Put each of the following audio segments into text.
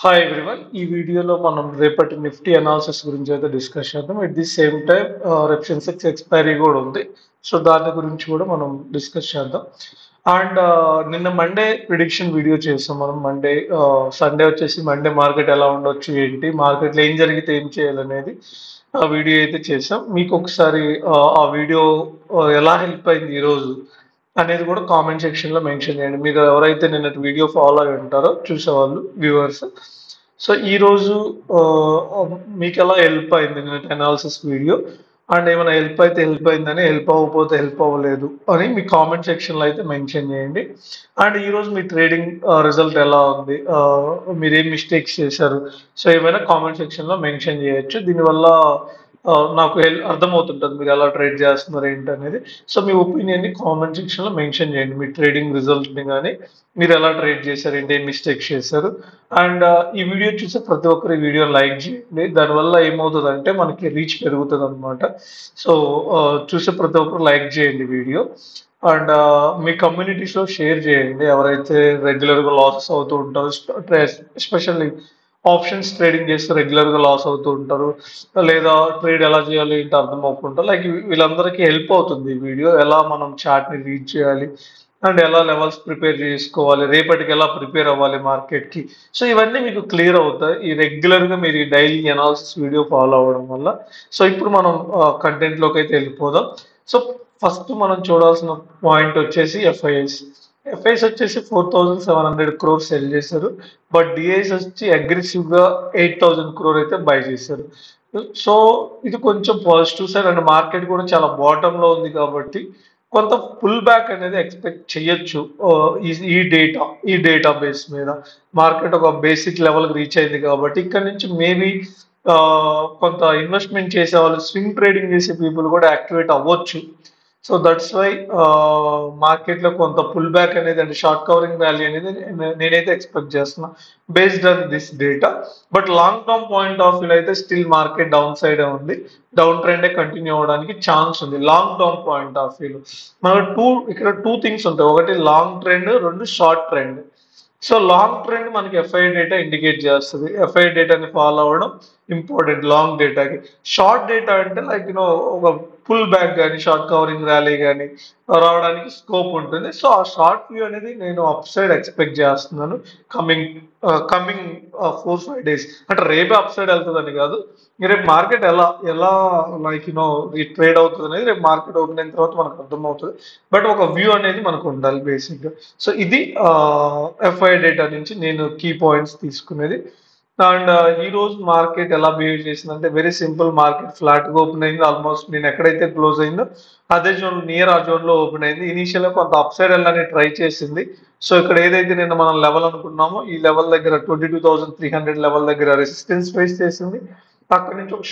Hi everyone. ఈ వీడియోలో మనం రేపటి నిఫ్టీ అనాలిసిస్ గురించి అయితే డిస్కస్ చేద్దాం. ఎట్ ది సేమ్ టైం రేపు సెన్సెక్స్ ఎక్స్పైరీ కూడా ఉంది. సో దాని గురించి కూడా మనం డిస్కస్ చేద్దాం. అండ్ నిన్న మండే ప్రిడిక్షన్ వీడియో చేస్తాం మనం. మండే సండే వచ్చేసి మండే మార్కెట్ ఎలా ఉండొచ్చు, ఏంటి మార్కెట్లో ఏం జరిగితే ఏం చేయాలనేది ఆ వీడియో అయితే చేసాం. మీకు ఒకసారి ఆ వీడియో ఎలా హెల్ప్ అయింది ఈరోజు అనేది కూడా కామెంట్ సెక్షన్ లో మెన్షన్ చేయండి. మీరు ఎవరైతే నిన్నటి వీడియో ఫాలో అయి ఉంటారో చూసేవాళ్ళు వ్యూవర్స్. సో ఈ రోజు మీకు ఎలా హెల్ప్ అయింది నిన్నటి అనాలిసిస్ వీడియో, అండ్ ఏమైనా హెల్ప్ అయితే హెల్ప్ అయిందని, హెల్ప్ అవ్వకపోతే హెల్ప్ అవ్వలేదు అని మీ కామెంట్ సెక్షన్ లో అయితే మెన్షన్ చేయండి. అండ్ ఈ రోజు మీ ట్రేడింగ్ రిజల్ట్ ఎలా ఉంది, మీరు ఏం మిస్టేక్స్ చేశారు, సో ఏమైనా కామెంట్ సెక్షన్ లో మెన్షన్ చేయొచ్చు. దీనివల్ల నాకు అర్థమవుతుంటుంది మీరు ఎలా ట్రేడ్ చేస్తున్నారు ఏంటి అనేది. సో మీ ఒపీనియన్ని కామెంట్ సెక్షన్ లో మెన్షన్ చేయండి. మీ ట్రేడింగ్ రిజల్ట్ ని కానీ, మీరు ఎలా ట్రేడ్ చేశారు ఏంటి, ఏం మిస్టేక్స్ చేశారు. అండ్ ఈ వీడియో చూసే ప్రతి ఒక్కరు ఈ వీడియో లైక్ చేయండి. దానివల్ల ఏమవుతుంది అంటే మనకి రీచ్ పెరుగుతుంది అనమాట. సో చూసే ప్రతి ఒక్కరు లైక్ చేయండి వీడియో. అండ్ మీ కమ్యూనిటీస్లో షేర్ చేయండి. ఎవరైతే రెగ్యులర్గా లాసెస్ అవుతూ ఉంటారో, ఎస్పెషల్లీ ఆప్షన్స్ ట్రేడింగ్ చేస్తే రెగ్యులర్గా లాస్ అవుతూ ఉంటారు, లేదా ట్రేడ్ ఎలా చేయాలి ఏంటి అర్థం అవ్వకుండా, లైక్ వీళ్ళందరికీ హెల్ప్ అవుతుంది ఈ వీడియో. ఎలా మనం చార్ట్ని రీడ్ చేయాలి, అండ్ ఎలా లెవెల్స్ ప్రిపేర్ చేసుకోవాలి, రేపటికి ఎలా ప్రిపేర్ అవ్వాలి మార్కెట్కి. సో ఇవన్నీ మీకు క్లియర్ అవుతాయి ఈ రెగ్యులర్గా మీరు ఈ డైలీ అనాలిసిస్ వీడియో ఫాలో అవ్వడం వల్ల. సో ఇప్పుడు మనం కంటెంట్లోకి అయితే వెళ్ళిపోదాం. సో ఫస్ట్ మనం చూడాల్సిన పాయింట్ వచ్చేసి ఎఫ్ఐఎస్ వచ్చేసి 4,700 crores సెల్ చేశారు. బట్ డిఐస్ వచ్చి అగ్రెసివ్ గా 8,000 crore అయితే బై చేశారు. సో ఇది కొంచెం పాజిటివ్ సైడ్, అండ్ మార్కెట్ కూడా చాలా బాటమ్ లో ఉంది కాబట్టి కొంత పుల్ బ్యాక్ అనేది ఎక్స్పెక్ట్ చేయొచ్చు. ఈ డేటా బేస్ మీద మార్కెట్ ఒక బేసిక్ లెవెల్ రీచ్ అయింది కాబట్టి ఇక్కడ నుంచి మేబీ కొంత ఇన్వెస్ట్మెంట్ చేసే వాళ్ళు, స్వింగ్ ట్రేడింగ్ చేసే పీపుల్ కూడా యాక్టివేట్ అవ్వచ్చు. సో దట్స్ వై మార్కెట్లో కొంత పుల్ బ్యాక్ అనేది, అంటే షార్ట్ కవరింగ్ ర్యాలీ అనేది నేనైతే ఎక్స్పెక్ట్ చేస్తున్నా based on this data. But long term point of view అయితే స్టిల్ మార్కెట్ డౌన్ సైడ్ ఉంది, డౌన్ ట్రెండే కంటిన్యూ అవ్వడానికి ఛాన్స్ ఉంది long term point of view. మనకు ఇక్కడ టూ థింగ్స్ ఉంటాయి. ఒకటి లాంగ్ ట్రెండ్, రెండు short trend. So long trend మనకి ఎఫ్ఐ డేటా ఇండికేట్ చేస్తుంది. ఎఫ్ఐ డేటాని ఫాలో అవ్వడం ఇంపార్టెంట్ లాంగ్ డేటాకి. షార్ట్ డేటా అంటే లైక్ ఒక పుల్ బ్యాక్ కానీ, షార్ట్ కవరింగ్ ర్యాలీ కానీ రావడానికి స్కోప్ ఉంటుంది. సో ఆ షార్ట్ వ్యూ అనేది నేను అప్ సైడ్ ఎక్స్పెక్ట్ చేస్తున్నాను కమింగ్ కమింగ్ 4-5 days. అంటే రేపే అప్ సైడ్ వెళ్తుందని కాదు, రేపు మార్కెట్ ఎలా ఎలా లైక్ ఈ ట్రేడ్ అవుతుంది అనేది రేపు మార్కెట్ ఓపెన్ అయిన తర్వాత మనకు అర్థమవుతుంది. బట్ ఒక వ్యూ అనేది మనకు ఉండాలి బేసిక్గా. సో ఇది ఎఫ్ఐ డేటా నుంచి నేను కీ పాయింట్స్ తీసుకునేది. అండ్ ఈ రోజు మార్కెట్ ఎలా బిహేవ్ చేసిందంటే వెరీ సింపుల్. మార్కెట్ ఫ్లాట్ గా ఓపెన్ అయింది. ఆల్మోస్ట్ నేను ఎక్కడైతే క్లోజ్ అయిందో అదే జోన్, నియర్ ఆ జోన్ లో ఓపెన్ అయింది. ఇనీషియల్ గా కొంత అప్ సైడ్ వెళ్ళడానికి ట్రై చేసింది. సో ఇక్కడ ఏదైతే నిన్న మనం లెవెల్ అనుకున్నామో ఈ లెవెల్ దగ్గర 22,300 లెవెల్ దగ్గర రెసిస్టెన్స్ ఫేస్ చేసింది. అక్కడ నుంచి ఒక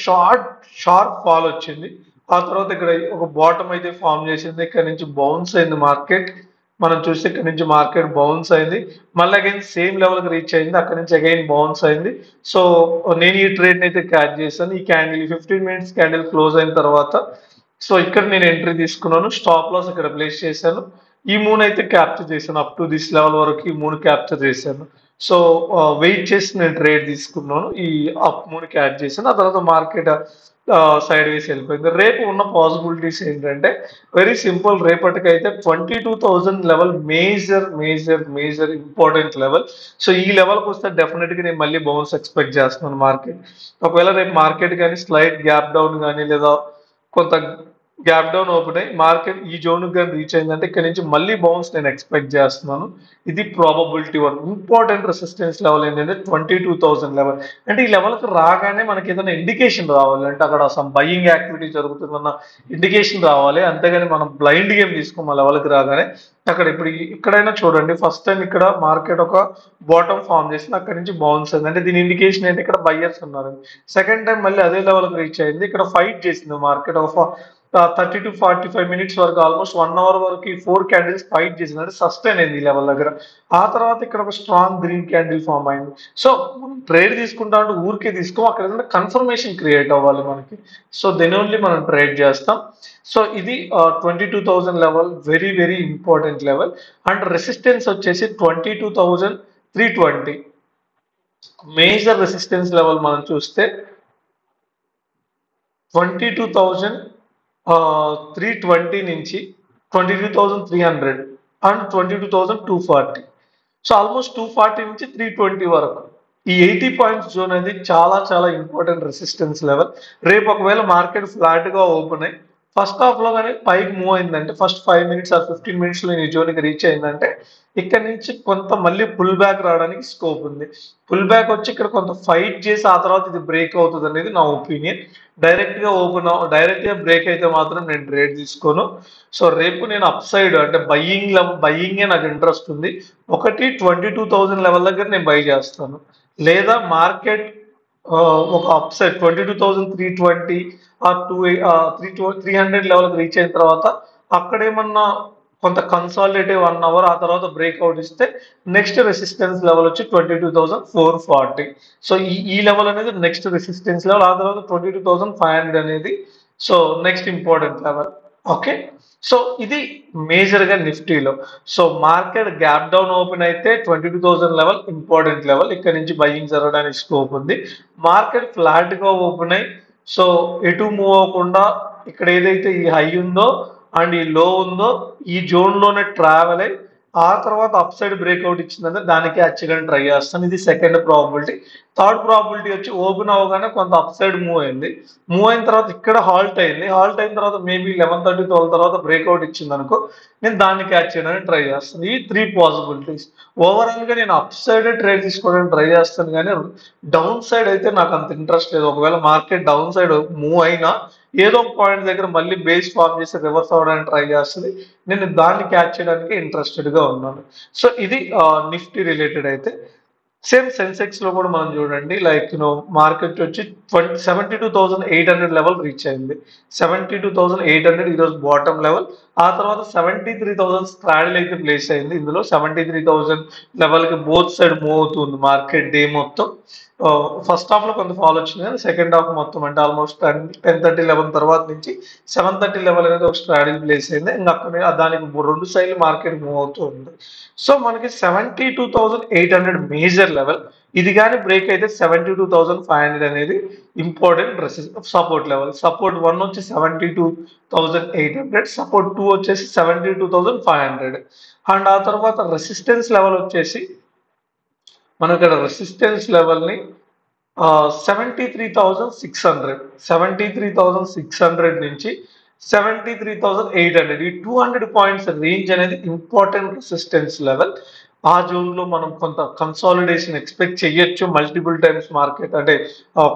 షార్ప్ ఫాల్ వచ్చింది. ఆ తర్వాత ఇక్కడ ఒక బాటమ్ అయితే ఫామ్ చేసింది. ఇక్కడ నుంచి బౌన్స్ అయింది మార్కెట్. మనం చూస్తే ఇక్కడ నుంచి మార్కెట్ బౌన్స్ అయింది, మళ్ళీ అగైన్ సేమ్ లెవెల్కి రీచ్ అయింది, అక్కడ నుంచి అగైన్ బౌన్స్ అయింది. సో నేను ఈ ట్రేడ్ అయితే క్యాచ్ చేశాను. ఈ క్యాండిల్ 15 minutes క్యాండిల్ క్లోజ్ అయిన తర్వాత సో ఇక్కడ నేను ఎంట్రీ తీసుకున్నాను, స్టాప్ లాస్ ఇక్కడ ప్లేస్ చేశాను. ఈ మూన్ అయితే క్యాప్చర్ చేశాను, అప్ టు దిస్ లెవెల్ వరకు ఈ మూన్ క్యాప్చర్ చేశాను. సో వెయిట్ చేసి నేను ట్రేడ్ తీసుకున్నాను, ఈ అప్ మూన్ క్యాచ్ చేశాను. ఆ తర్వాత మార్కెట్ సైడ్ వేసి వెళ్ళిపోయింది. రేపు ఉన్న పాసిబిలిటీస్ ఏంటంటే వెరీ సింపుల్. రేపటికైతే 22,000 level major major major important level. So ఈ లెవెల్కి వస్తే డెఫినెట్గా నేను మళ్ళీ బౌన్స్ ఎక్స్పెక్ట్ చేస్తున్నాను మార్కెట్. ఒకవేళ రేపు మార్కెట్ కానీ స్లైట్ గ్యాప్ డౌన్ కానీ, లేదా కొంత గ్యాప్ డౌన్ ఓపెన్ అయ్యి మార్కెట్ ఈ జోన్ కానీ రీచ్ అయిందంటే ఇక్కడ నుంచి మళ్ళీ బౌన్స్ నేను ఎక్స్పెక్ట్ చేస్తున్నాను. ఇది probability one. Important resistance level ఏంటంటే 22,000 లెవెల్. అంటే ఈ లెవెల్కి రాగానే మనకి ఏదైనా ఇండికేషన్ రావాలి, అంటే అక్కడ సమ్ బయింగ్ యాక్టివిటీ జరుగుతుందన్న ఇండికేషన్ రావాలి. అంతేగాని మనం బ్లైండ్ గేమ్ తీసుకోం ఆ లెవెల్కి రాగానే. అక్కడ ఇప్పుడు ఇక్కడైనా చూడండి, ఫస్ట్ టైం ఇక్కడ మార్కెట్ ఒక బాటమ్ ఫామ్ చేసింది, అక్కడ నుంచి బౌన్స్ అయింది, అంటే దీని ఇండికేషన్ ఏంటి ఇక్కడ బయ్యర్స్ ఉన్నారు. సెకండ్ టైం మళ్ళీ అదే లెవెల్కి రీచ్ అయింది, ఇక్కడ ఫైట్ చేసింది మార్కెట్ ఒక 30 to 45 minutes వరకు, ఆల్మోస్ట్ 1 hour వరకు ఈ 4 క్యాండిల్స్ ఫైట్ చేసింది, అంటే సస్టైన్ అయింది ఈ లెవెల్ దగ్గర. ఆ తర్వాత ఇక్కడ ఒక స్ట్రాంగ్ గ్రీన్ క్యాండిల్ ఫామ్ అయింది. సో ట్రేడ్ తీసుకుంటా అంటే ఊరికే తీసుకో, అక్కడ ఏదైనా కన్ఫర్మేషన్ క్రియేట్ అవ్వాలి మనకి. సో దెన్ ఓన్లీ మనం ట్రేడ్ చేస్తాం. సో ఇది 22,000 level very very important level. And resistance వచ్చేసి 22,320. మేజర్ రెసిస్టెన్స్ లెవెల్ మనం చూస్తే 22,320 నుంచి 22,300 అండ్ 22,240. సో ఆల్మోస్ట్ 240 నుంచి 320 వరకు ఈ 80 పాయింట్స్ జోన్ అనేది చాలా చాలా ఇంపార్టెంట్ రెసిస్టెన్స్ లెవెల్. రేపు ఒకవేళ మార్కెట్ ఫ్లాట్ గా ఓపెన్ అయ్యి ఫస్ట్ హాఫ్ లో కానీ పైకి మూవ్ అయిందంటే, ఫస్ట్ 5 minutes ఆర్ 15 minutes లో ఈ జోన్కి రీచ్ అయిందంటే, ఇక్కడ నుంచి కొంత మళ్ళీ పుల్ బ్యాక్ రావడానికి స్కోప్ ఉంది. పుల్ బ్యాక్ వచ్చి ఇక్కడ కొంత ఫైట్ చేసి ఆ తర్వాత ఇది బ్రేక్ అవుతుంది అనేది నా ఒపీనియన్. డైరెక్ట్ గా బ్రేక్ అయితే మాత్రం నేను ట్రేడ్ తీసుకోను. సో రేపు నేను అప్ సైడ్ అంటే బయ్యింగే నాకు ఇంట్రెస్ట్ ఉంది. ఒకటి 22,000 లెవెల్ దగ్గర నేను బై చేస్తాను, లేదా మార్కెట్ ఒక అప్ సైడ్ 22,320 ఆ 300 లెవెల్కి రీచ్ అయిన తర్వాత అక్కడ ఏమన్నా కొంత కన్సాలిడేటివ్ 1 hour ఆ తర్వాత బ్రేక్అవుట్ ఇస్తే నెక్స్ట్ రెసిస్టెన్స్ లెవెల్ వచ్చి 22,440. సో ఈ లెవెల్ అనేది నెక్స్ట్ రెసిస్టెన్స్ లెవెల్. ఆ తర్వాత 22,500 అనేది so next important level. Okay, so ఇది మేజర్ గా నిఫ్టీలో. So market gap down open అయితే 22,000 లెవెల్ ఇంపార్టెంట్ లెవెల్, ఇక్కడ నుంచి బయింగ్ జరగడానికి స్కోప్ ఉంది. మార్కెట్ ఫ్లాట్ గా ఓపెన్ అయ్యి సో ఎటు మూవ్ అవ్వకుండా ఇక్కడ ఏదైతే ఈ హై ఉందో అండ్ ఈ లో ఉందో ఈ జోన్ లోనే ట్రావెల్ అయ్యి ఆ తర్వాత అప్ సైడ్ బ్రేక్అవుట్ ఇచ్చిందంటే దానికి యాక్చువల్గా ట్రై చేస్తాను. ఇది సెకండ్ ప్రాబిలిటీ. థర్డ్ ప్రాబిలిటీ వచ్చి ఓపెన్ అవ్వగానే కొంత అప్ సైడ్ మూవ్ అయింది. మూవ్ అయిన తర్వాత ఇక్కడ హాల్ట్ అయింది. హాల్ట్ అయిన తర్వాత మేబీ 11:30, 12 తర్వాత బ్రేక్అవుట్ ఇచ్చింది అనుకో, నేను దాన్ని క్యాచ్ చేయడానికి ట్రై చేస్తాను. ఈ 3 పాసిబిలిటీస్. ఓవరాల్ గా నేను అప్ సైడ్ ట్రేడ్ తీసుకోవడానికి ట్రై చేస్తాను, కానీ డౌన్ సైడ్ అయితే నాకు అంత ఇంట్రెస్ట్ లేదు. ఒకవేళ మార్కెట్ డౌన్ సైడ్ మూవ్ అయినా ఏదో ఒక పాయింట్ దగ్గర మళ్ళీ బేస్ ఫార్మ్ చేసి రివర్స్ అవ్వడానికి ట్రై చేస్తుంది. నేను దాన్ని క్యాచ్ చేయడానికి ఇంట్రెస్టెడ్ గా ఉన్నాను. సో ఇది నిఫ్టీ రిలేటెడ్ అయితే. సేమ్ సెన్సెక్స్ లో కూడా మనం చూడండి, లైక్ మార్కెట్ వచ్చి 72,800 లెవెల్ రీచ్ అయింది. 72,800 ఈరోజు బాటమ్ లెవెల్. ఆ తర్వాత 73,000 స్ట్రాడిల్ అయితే ప్లేస్ అయింది. ఇందులో 73,000 లెవెల్ కి బోత్ సైడ్ మూవ్ అవుతుంది మార్కెట్ డే మొత్తం. ఫస్ట్ హాఫ్ లో కొంత ఫాల్ వచ్చింది, కానీ సెకండ్ హాఫ్ మొత్తం అంటే ఆల్మోస్ట్ 10:30, 11 తర్వాత నుంచి 7:30 లెవెల్ అనేది ఒక స్ట్రాడిల్ ప్లేస్ అయింది. ఇంకా అక్కడ దానికి 2 సైడ్లు మార్కెట్ మూవ్ అవుతూ ఉంది. సో మనకి 72,800 మేజర్ లెవెల్. ఇది కానీ బ్రేక్ అయితే 72,500 అనేది ఇంపార్టెంట్ సపోర్ట్ లెవెల్. సపోర్ట్ 1 వచ్చి 72,800, సపోర్ట్ 2 వచ్చేసి 72,500. అండ్ ఆ తర్వాత రెసిస్టెన్స్ లెవెల్ వచ్చేసి మనం ఇక్కడ రెసిస్టెన్స్ లెవెల్ని 73,600 నుంచి 73,800 ఈ 200 పాయింట్స్ రేంజ్ అనేది ఇంపార్టెంట్ రెసిస్టెన్స్ లెవెల్. ఆ జోన్ లో మనం కొంత కన్సాలిడేషన్ ఎక్స్పెక్ట్ చేయొచ్చు మల్టిపుల్ టైమ్స్. మార్కెట్ అంటే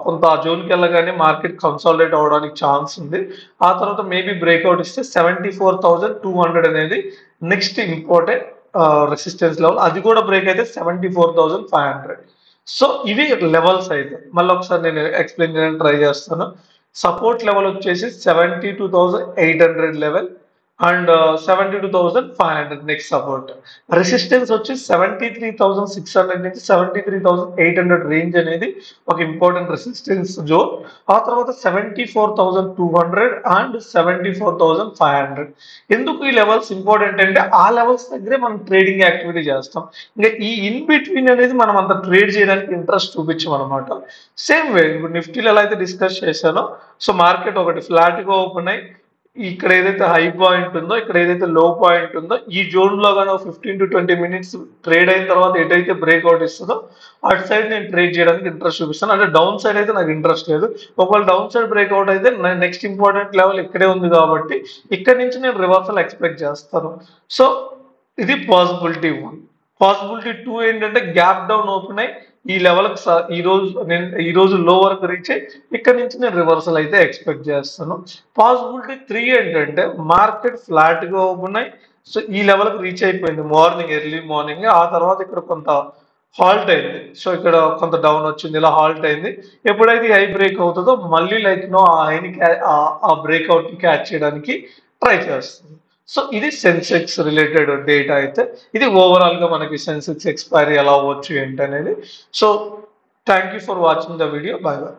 కొంత ఆ జోన్కి వెళ్ళగానే మార్కెట్ కన్సాలిడేట్ అవడానికి ఛాన్స్ ఉంది. ఆ తర్వాత మేబీ బ్రేక్అవుట్ ఇస్తే 74,200 అనేది నెక్స్ట్ ఇంపార్టెంట్ రెసిస్టెన్స్ లెవెల్. అది కూడా బ్రేక్ అయితే 74,500. సో ఇవి లెవెల్స్ అయితే మళ్ళీ ఒకసారి నేను ఎక్స్ప్లెయిన్ చేయడానికి ట్రై చేస్తాను. సపోర్ట్ లెవెల్ వచ్చేసి 72,800 level and 72,500 next support. Resistance వచ్చి 73,600 నుంచి 73,800 రేంజ్ అనేది ఒక ఇంపార్టెంట్ రెసిస్టెన్స్ జోన్. ఆ తర్వాత 74,200 అండ్ 74,500. ఎందుకు ఈ లెవెల్స్ ఇంపార్టెంట్ అంటే ఆ లెవెల్స్ దగ్గరే మనం ట్రేడింగ్ యాక్టివిటీ చేస్తాం. ఇంకా ఈ ఇన్ బిట్వీన్ అనేది మనం అంత ట్రేడ్ చేయడానికి ఇంట్రెస్ట్ చూపించాం అనమాట. సేమ్ వే ఇప్పుడు నిఫ్టీలో ఎలా అయితే డిస్కస్ చేశానో, సో మార్కెట్ ఒకటి ఫ్లాట్ గా ఓపెన్ అయ్యి ఇక్కడ ఏదైతే హై పాయింట్ ఉందో, ఇక్కడ ఏదైతే లో పాయింట్ ఉందో, ఈ జోన్ లో కానీ 15 to 20 minutes ట్రేడ్ అయిన తర్వాత ఎటైతే బ్రేక్అవుట్ ఇస్తుందో అటు సైడ్ నేను ట్రేడ్ చేయడానికి ఇంట్రెస్ట్ చూపిస్తాను. అంటే డౌన్ సైడ్ అయితే నాకు ఇంట్రెస్ట్ లేదు. ఒకవేళ డౌన్ సైడ్ బ్రేక్అవుట్ అయితే నెక్స్ట్ ఇంపార్టెంట్ లెవెల్ ఇక్కడే ఉంది కాబట్టి ఇక్కడ నుంచి నేను రివర్సల్ ఎక్స్పెక్ట్ చేస్తాను. సో ఇది పాసిబిలిటీ 1. పాసిబిలిటీ 2 ఏంటంటే గ్యాప్ డౌన్ ఓపెన్ అయ్యి ఈ లెవెల్కి ఈ రోజు లో వరకు రీచ్ అయ్యి ఇక్కడ నుంచి నేను రివర్సల్ అయితే ఎక్స్పెక్ట్ చేస్తాను. పాసిబిలిటీ 3 ఏంటంటే మార్కెట్ ఫ్లాట్ గా ఓపెన్ అయ్యి సో ఈ లెవెల్కి రీచ్ అయిపోయింది ఎర్లీ మార్నింగ్. ఆ తర్వాత ఇక్కడ కొంత హాల్ట్ అయింది. సో ఇక్కడ కొంత డౌన్ వచ్చింది, ఇలా హాల్ట్ అయింది. ఎప్పుడైతే హై బ్రేక్ అవుతుందో మళ్ళీ ఆ హైని ఆ బ్రేక్అవుట్ ని క్యాచ్ చేయడానికి ట్రై చేస్తుంది. సో ఇది సెన్సెక్స్ రిలేటెడ్ డేటా అయితే. ఇది ఓవరాల్ గా మనకి సెన్సెక్స్ ఎక్స్పైరీ ఎలా అవ్వచ్చు ఏంటి అనేది. So thank you for watching the video. Bye bye.